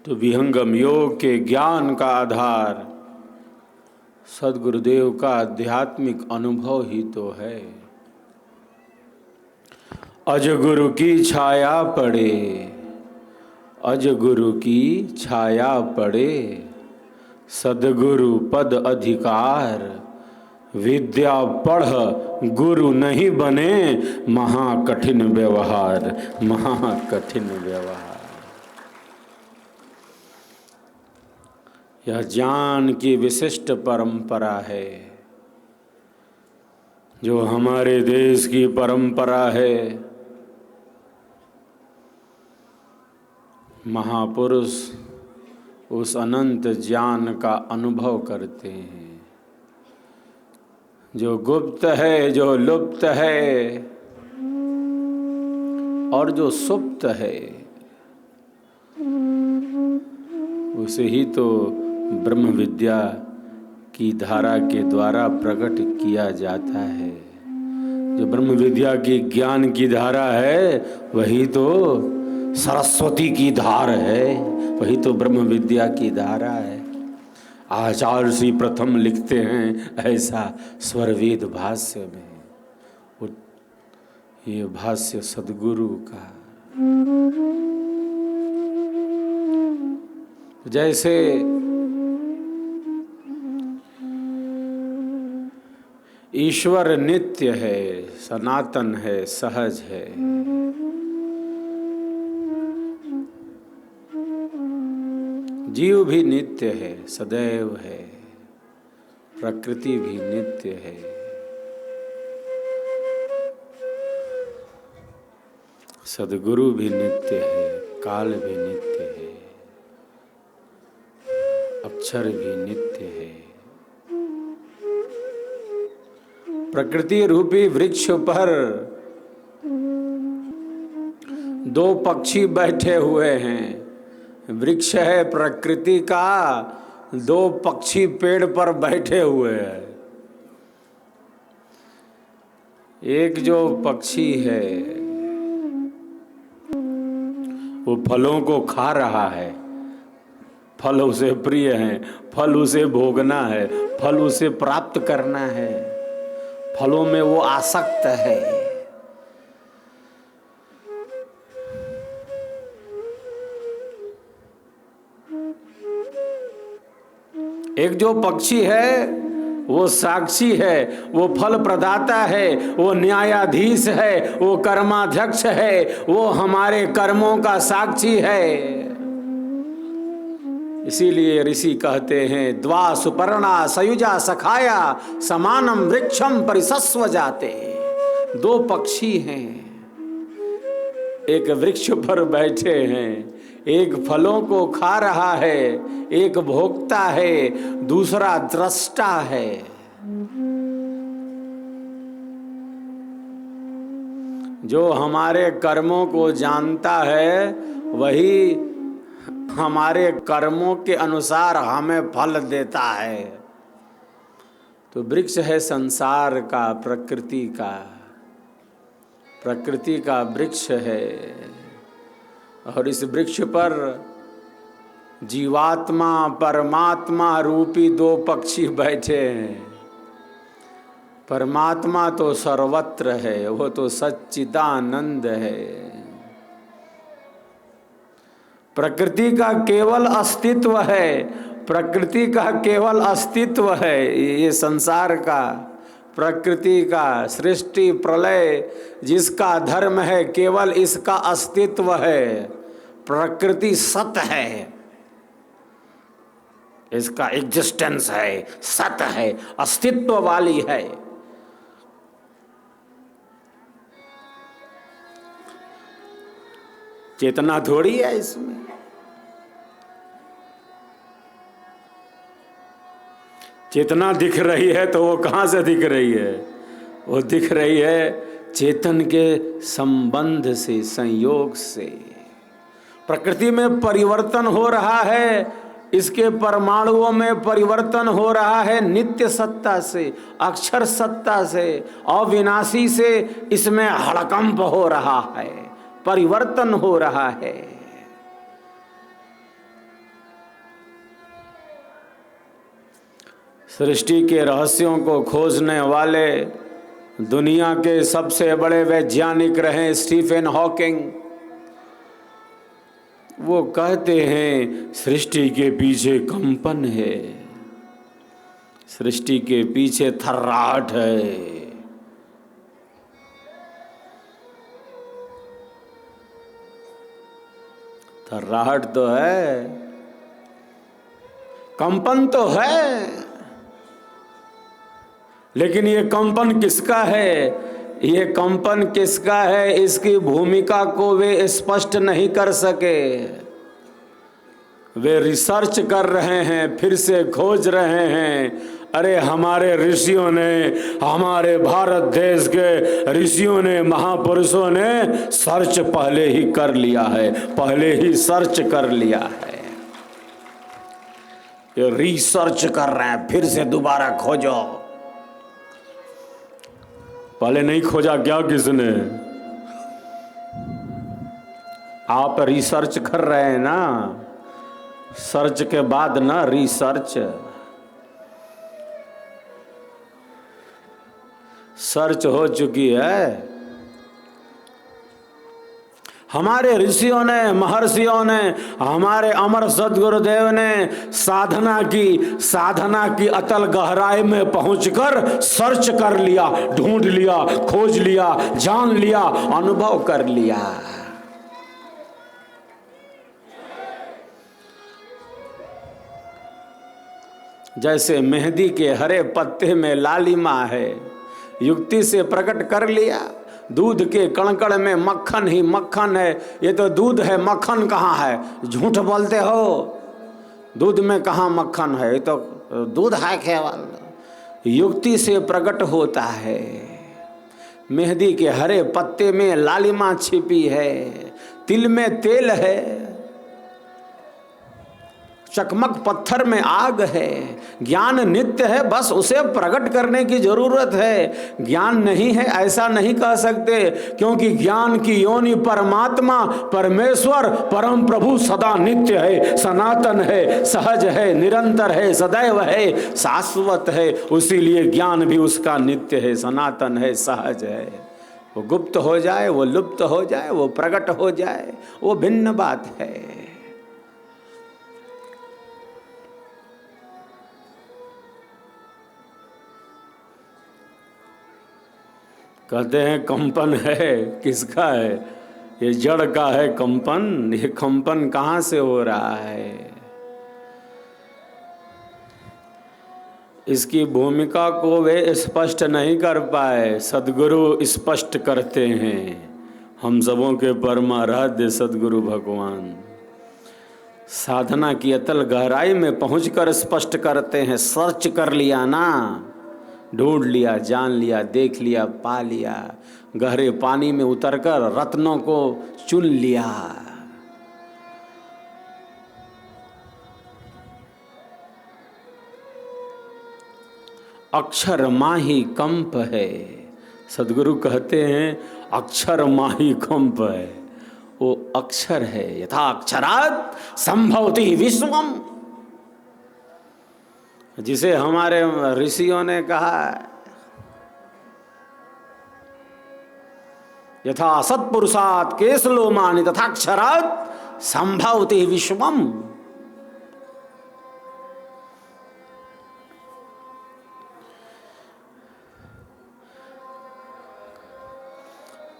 तो विहंगम योग के ज्ञान का आधार सद्गुरुदेव का आध्यात्मिक अनुभव ही तो है। अजगुरु की छाया पड़े, अजगुरु की छाया पड़े, सद्गुरु पद अधिकार, विद्या पढ़ गुरु नहीं बने, महाकठिन व्यवहार, महाकठिन व्यवहार। यह ज्ञान की विशिष्ट परंपरा है, जो हमारे देश की परंपरा है। महापुरुष उस अनंत ज्ञान का अनुभव करते हैं, जो गुप्त है, जो लुप्त है और जो सुप्त है, उसे ही तो ब्रह्म विद्या की धारा के द्वारा प्रकट किया जाता है। जो ब्रह्म विद्या की ज्ञान की धारा है, वही तो सरस्वती की धार है, वही तो ब्रह्म विद्या की धारा है। आचार्य श्री प्रथम लिखते हैं ऐसा स्वरवेद भाष्य में। ये भाष्य सद्गुरु का, जैसे ईश्वर नित्य है, सनातन है, सहज है, जीव भी नित्य है, सदैव है, प्रकृति भी नित्य है, सद्गुरु भी नित्य है, काल भी नित्य है, अक्षर भी नित्य है। प्रकृति रूपी वृक्ष पर दो पक्षी बैठे हुए हैं। वृक्ष है प्रकृति का, दो पक्षी पेड़ पर बैठे हुए हैं। एक जो पक्षी है वो फलों को खा रहा है, फल उसे प्रिय है, फल उसे भोगना है, फल उसे प्राप्त करना है, फलों में वो आसक्त है। एक जो पक्षी है वो साक्षी है, वो फल प्रदाता है, वो न्यायाधीश है, वो कर्माध्यक्ष है, वो हमारे कर्मों का साक्षी है। इसीलिए ऋषि कहते हैं द्वा सुपर्णा सयुजा सखाया समानम वृक्षम परिसस्व जाते। दो पक्षी हैं, एक वृक्ष पर बैठे हैं, एक फलों को खा रहा है, एक भोक्ता है, दूसरा दृष्टा है। जो हमारे कर्मों को जानता है वही हमारे कर्मों के अनुसार हमें फल देता है। तो वृक्ष है संसार का, प्रकृति का वृक्ष है। और इस वृक्ष पर जीवात्मा परमात्मा रूपी दो पक्षी बैठे हैं। परमात्मा तो सर्वत्र है, वो तो सच्चिदानंद है। प्रकृति का केवल अस्तित्व है, प्रकृति का केवल अस्तित्व है। ये संसार का, प्रकृति का, सृष्टि प्रलय जिसका धर्म है, केवल इसका अस्तित्व है। प्रकृति सत है, इसका एग्जिस्टेंस है, सत है, अस्तित्व वाली है। चेतना थोड़ी है इसमें। चेतना दिख रही है तो वो कहाँ से दिख रही है? वो दिख रही है चेतन के संबंध से, संयोग से। प्रकृति में परिवर्तन हो रहा है, इसके परमाणुओं में परिवर्तन हो रहा है, नित्य सत्ता से, अक्षर सत्ता से, अविनाशी से इसमें हड़कंप हो रहा है, परिवर्तन हो रहा है। सृष्टि के रहस्यों को खोजने वाले दुनिया के सबसे बड़े वैज्ञानिक रहे स्टीफन हॉकिंग। वो कहते हैं सृष्टि के पीछे कंपन है, सृष्टि के पीछे थर्राहट है। थर्राहट तो है, कंपन तो है, लेकिन ये कंपन किसका है, ये कंपन किसका है, इसकी भूमिका को वे स्पष्ट नहीं कर सके। वे रिसर्च कर रहे हैं, फिर से खोज रहे हैं। अरे हमारे ऋषियों ने, हमारे भारत देश के ऋषियों ने, महापुरुषों ने सर्च पहले ही कर लिया है, पहले ही सर्च कर लिया है। ये रिसर्च कर रहे हैं, फिर से दोबारा खोजो। पहले नहीं खोजा क्या किसने? आप रिसर्च कर रहे हैं ना, सर्च के बाद ना रिसर्च। सर्च हो चुकी है। हमारे ऋषियों ने, महर्षियों ने, हमारे अमर सद्गुरुदेव ने साधना की अतल गहराई में पहुंचकर सर्च कर लिया, ढूंढ लिया, खोज लिया, जान लिया, अनुभव कर लिया। जैसे मेहंदी के हरे पत्ते में लालिमा है, युक्ति से प्रकट कर लिया। दूध के कणकण में मक्खन ही मक्खन है, ये तो दूध है, मक्खन कहाँ है? झूठ बोलते हो, दूध में कहाँ मक्खन है, ये तो दूध है केवल। युक्ति से प्रकट होता है। मेहंदी के हरे पत्ते में लालिमा छिपी है, तिल में तेल है, चकमक पत्थर में आग है। ज्ञान नित्य है, बस उसे प्रकट करने की जरूरत है। ज्ञान नहीं है ऐसा नहीं कह सकते, क्योंकि ज्ञान की योनि परमात्मा, परमेश्वर, परम प्रभु सदा नित्य है, सनातन है, सहज है, निरंतर है, सदैव है, शाश्वत है। उसीलिए ज्ञान भी उसका नित्य है, सनातन है, सहज है। वो गुप्त हो जाए, वो लुप्त हो जाए, वो प्रकट हो जाए, वो भिन्न बात है। कहते हैं कंपन है, किसका है? ये जड़ का है कंपन। ये कंपन कहाँ से हो रहा है? इसकी भूमिका को वे स्पष्ट नहीं कर पाए, सद्गुरु स्पष्ट करते हैं। हम सबों के परमाराध्य सद्गुरु भगवान साधना की अतल गहराई में पहुंचकर स्पष्ट करते हैं। सर्च कर लिया ना, ढूंढ लिया, जान लिया, देख लिया, पा लिया, गहरे पानी में उतरकर रत्नों को चुन लिया। अक्षर माही कंप है, सद्गुरु कहते हैं अक्षर माही कंप है। वो अक्षर है, यथा अक्षरात् संभवति विश्वम, जिसे हमारे ऋषियों ने कहा यथा सत्पुरुषात् केशलोमानि तथाक्षरात् संभवति विश्वम।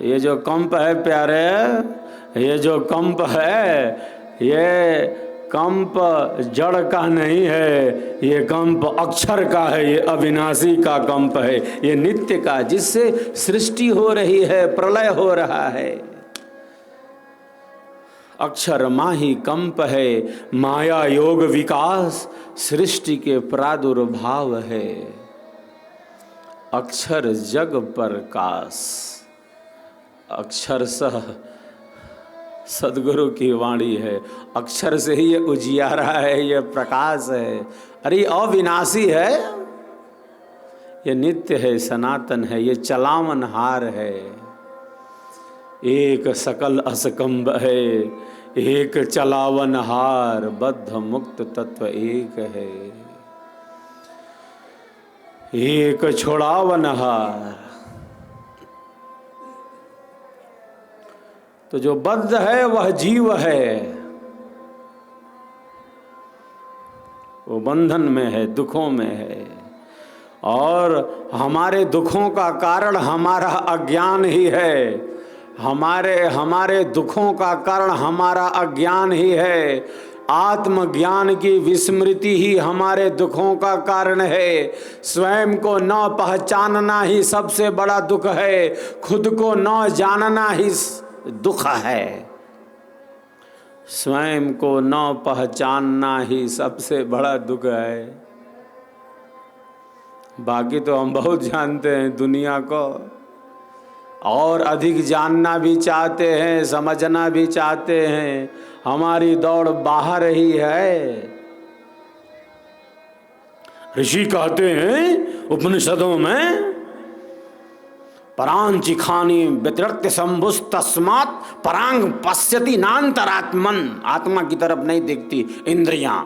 ये जो कंप है प्यारे, ये जो कंप है, ये कंप जड़ का नहीं है, ये कंप अक्षर का है, ये अविनाशी का कंप है, ये नित्य का, जिससे सृष्टि हो रही है, प्रलय हो रहा है। अक्षर माही कंप है, माया योग विकास सृष्टि के प्रादुर्भाव है। अक्षर जग प्रकाश, अक्षर सह सद्गुरु की वाणी है। अक्षर से ही ये उजियारा है, ये प्रकाश है। अरे अविनाशी है, ये नित्य है, सनातन है, ये चलावनहार है। एक सकल असकंब है, एक चलावनहार, बद्ध मुक्त तत्व एक है। एक छोड़ावनहार। तो जो बद्ध है वह जीव है, वो बंधन में है, दुखों में है, और हमारे दुखों का कारण हमारा अज्ञान ही है। हमारे दुखों का कारण हमारा अज्ञान ही है। आत्मज्ञान की विस्मृति ही हमारे दुखों का कारण है। स्वयं को न पहचानना ही सबसे बड़ा दुख है। खुद को न जानना ही दुख है। स्वयं को न पहचानना ही सबसे बड़ा दुख है। बाकी तो हम बहुत जानते हैं दुनिया को, और अधिक जानना भी चाहते हैं, समझना भी चाहते हैं। हमारी दौड़ बाहर ही है। ऋषि कहते हैं उपनिषदों में, परांचिखानी व्यतिरक्त संभुस तस्मात् परांग पश्यति नान्तरात्मन। आत्मा की तरफ नहीं देखती इंद्रियां,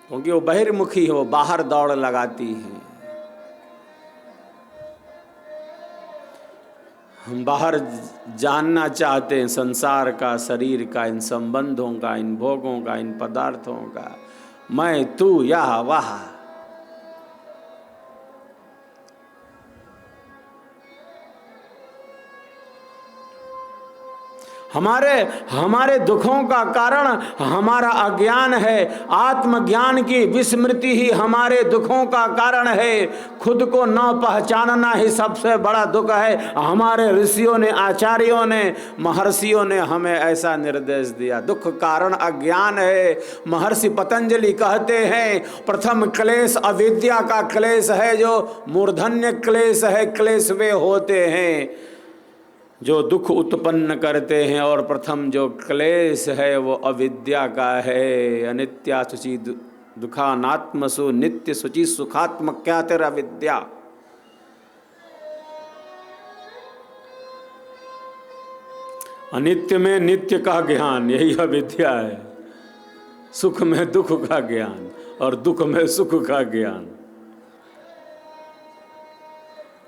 क्योंकि वो बहिर्मुखी हो, बाहर दौड़ लगाती है। हम बाहर जानना चाहते हैं संसार का, शरीर का, इन संबंधों का, इन भोगों का, इन पदार्थों का, मैं तू यह वह। हमारे दुखों का कारण हमारा अज्ञान है। आत्मज्ञान की विस्मृति ही हमारे दुखों का कारण है। खुद को न पहचानना ही सबसे बड़ा दुख है। हमारे ऋषियों ने, आचार्यों ने, महर्षियों ने हमें ऐसा निर्देश दिया। दुख कारण अज्ञान है। महर्षि पतंजलि कहते हैं प्रथम क्लेश अविद्या का क्लेश है, जो मूर्धन्य क्लेश है। क्लेश वे होते हैं जो दुख उत्पन्न करते हैं, और प्रथम जो क्लेश है वो अविद्या का है। अनित्या शुचि दुखानात्मसु नित्य शुचि सुखात्मक्यातिर अविद्या। अनित्य में नित्य का ज्ञान, यही अविद्या है। सुख में दुख का ज्ञान और दुख में सुख का ज्ञान।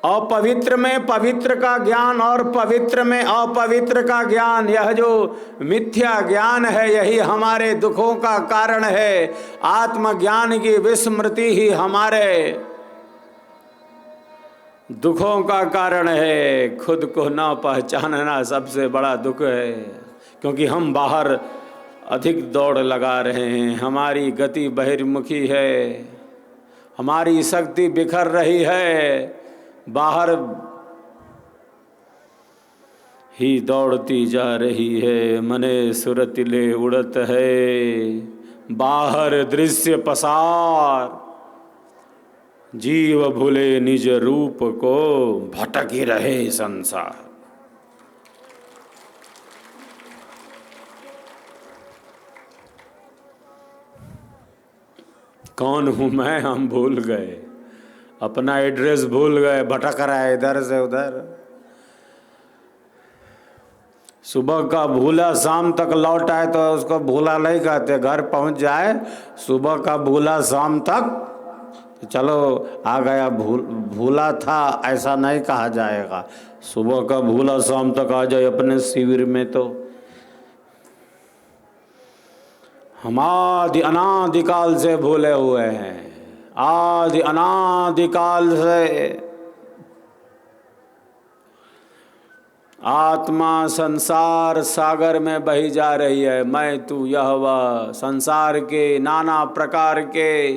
अपवित्र में पवित्र का ज्ञान और पवित्र में अपवित्र का ज्ञान, यह जो मिथ्या ज्ञान है यही हमारे दुखों का कारण है। आत्मज्ञान की विस्मृति ही हमारे दुखों का कारण है। खुद को न पहचानना सबसे बड़ा दुख है, क्योंकि हम बाहर अधिक दौड़ लगा रहे हैं। हमारी गति बहिर्मुखी है, हमारी शक्ति बिखर रही है, बाहर ही दौड़ती जा रही है। मने सुरतिले उड़त है, बाहर दृश्य पसार। जीव भूले निज रूप को, भटकी रहे संसार। कौन हूं मैं हम भूल गए, अपना एड्रेस भूल गए, भटक रहा है इधर से उधर। सुबह का भूला शाम तक लौट आए तो उसको भूला नहीं कहते। घर पहुंच जाए सुबह का भूला शाम तक, तो चलो आ गया, भूला था ऐसा नहीं कहा जाएगा। सुबह का भूला शाम तक आ जाए अपने शिविर में, तो हम आदि अनादिकाल से भूले हुए हैं। आदि अनादिकाल से आत्मा संसार सागर में बही जा रही है। मैं तू यह वह, संसार के नाना प्रकार के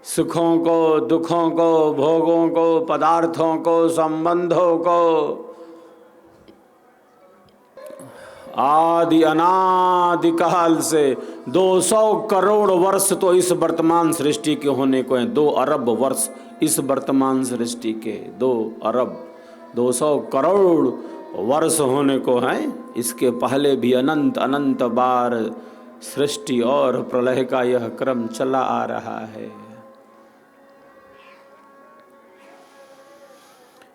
सुखों को, दुखों को, भोगों को, पदार्थों को, संबंधों को आदि अनादिकाल से 200 करोड़ वर्ष तो इस वर्तमान सृष्टि के होने को हैं। 2 अरब वर्ष इस वर्तमान सृष्टि के, 2 अरब 200 करोड़ वर्ष होने को हैं। इसके पहले भी अनंत अनंत बार सृष्टि और प्रलय का यह क्रम चला आ रहा है।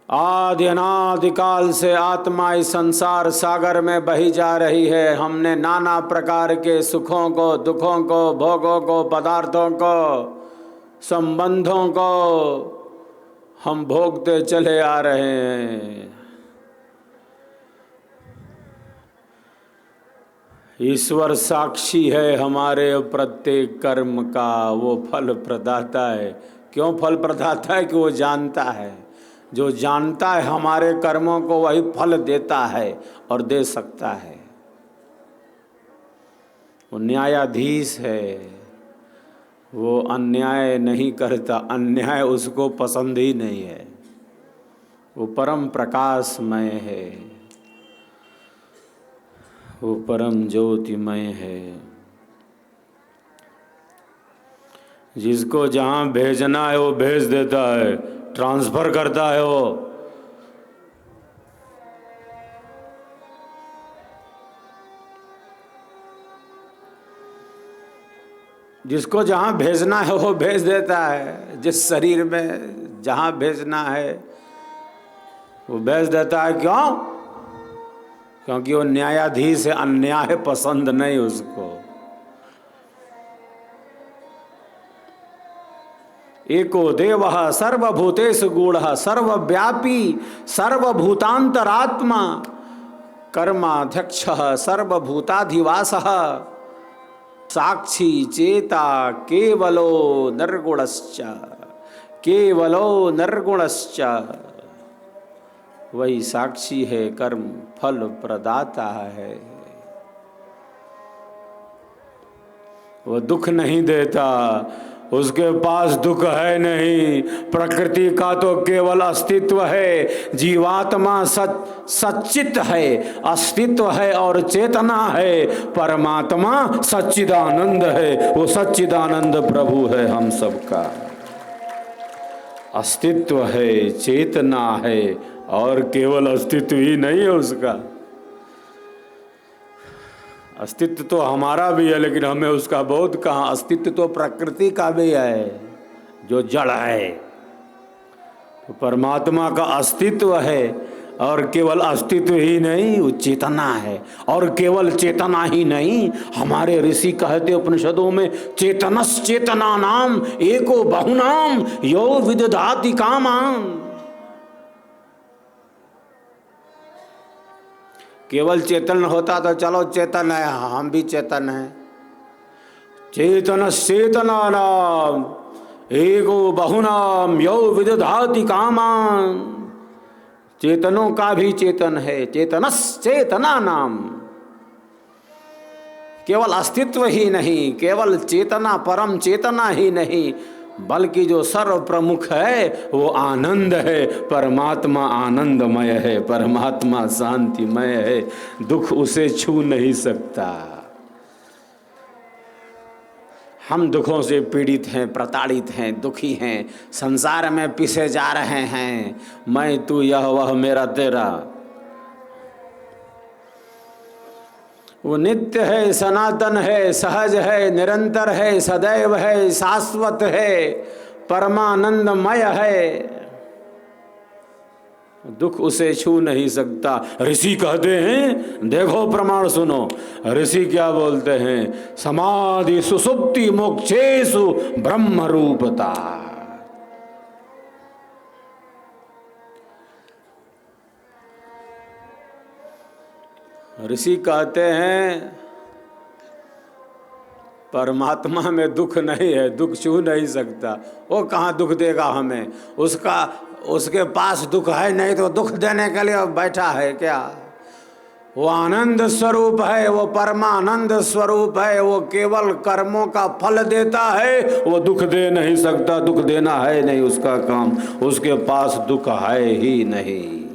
आदि अनादि काल से आत्मा इस संसार सागर में बही जा रही है। हमने नाना प्रकार के सुखों को, दुखों को, भोगों को, पदार्थों को, संबंधों को हम भोगते चले आ रहे हैं। ईश्वर साक्षी है हमारे प्रत्येक कर्म का, वो फल प्रदाता है। क्यों फल प्रदाता है? कि वो जानता है। जो जानता है हमारे कर्मों को, वही फल देता है और दे सकता है। वो न्यायाधीश है, वो अन्याय नहीं करता, अन्याय उसको पसंद ही नहीं है। वो परम प्रकाशमय है, वो परम ज्योतिमय है। जिसको जहाँ भेजना है वो भेज देता है, ट्रांसफर करता है वो। जिसको जहाँ भेजना है वो भेज देता है। जिस शरीर में जहाँ भेजना है वो भेज देता है। क्यों? क्योंकि वो न्यायाधीश है, अन्याय पसंद नहीं उसको। एको देवः सर्वभूतेषु गूढ़ः सर्वव्यापी सर्वभूतांतरात्मा कर्माध्यक्षः सर्वभूताधिवासः साक्षी चेता केवलो निर्गुणश्च, केवलो निर्गुणश्च। वही साक्षी है, कर्म फल प्रदाता है। वो दुख नहीं देता, उसके पास दुख है नहीं। प्रकृति का तो केवल अस्तित्व है। जीवात्मा सच्चित है, अस्तित्व है और चेतना है। परमात्मा सच्चिदानंद है, वो सच्चिदानंद प्रभु है हम सबका। अस्तित्व है, चेतना है और केवल अस्तित्व ही नहीं है उसका। अस्तित्व तो हमारा भी है, लेकिन हमें उसका बहुत कहाँ। अस्तित्व तो प्रकृति का भी है जो जड़ है। तो परमात्मा का अस्तित्व है और केवल अस्तित्व ही नहीं, वो चेतना है। और केवल चेतना ही नहीं, हमारे ऋषि कहते उपनिषदों में, चेतनस चेतना नाम एको बहुनाम यो विदधाति कामाम। केवल चेतन होता तो चलो चेतन है, हम भी चेतन हैं। चेतन चेतना नाम एको बहुनाम यो विदधाति कामान। चेतनों का भी चेतन है, चेतनस चेतना नाम। केवल अस्तित्व ही नहीं, केवल चेतना, परम चेतना ही नहीं, बल्कि जो सर्व प्रमुख है वो आनंद है। परमात्मा आनंदमय है, परमात्मा शांतिमय है। दुख उसे छू नहीं सकता। हम दुखों से पीड़ित हैं, प्रताड़ित हैं, दुखी हैं, संसार में पिसे जा रहे हैं। मैं तू, यह वह, मेरा तेरा। वो नित्य है, सनातन है, सहज है, निरंतर है, सदैव है, शाश्वत है, परमानंदमय है। दुख उसे छू नहीं सकता। ऋषि कहते हैं, देखो प्रमाण सुनो, ऋषि क्या बोलते हैं, समाधि सुसुप्ति मोक्षेषु ब्रह्म रूपता। ऋषि कहते हैं परमात्मा में दुख नहीं है, दुख छू नहीं सकता। वो कहाँ दुख देगा हमें? उसके पास दुख है नहीं तो दुख देने के लिए बैठा है क्या? वो आनंद स्वरूप है, वो परमानंद स्वरूप है। वो केवल कर्मों का फल देता है, वो दुख दे नहीं सकता। दुख देना है नहीं उसका काम, उसके पास दुख है ही नहीं।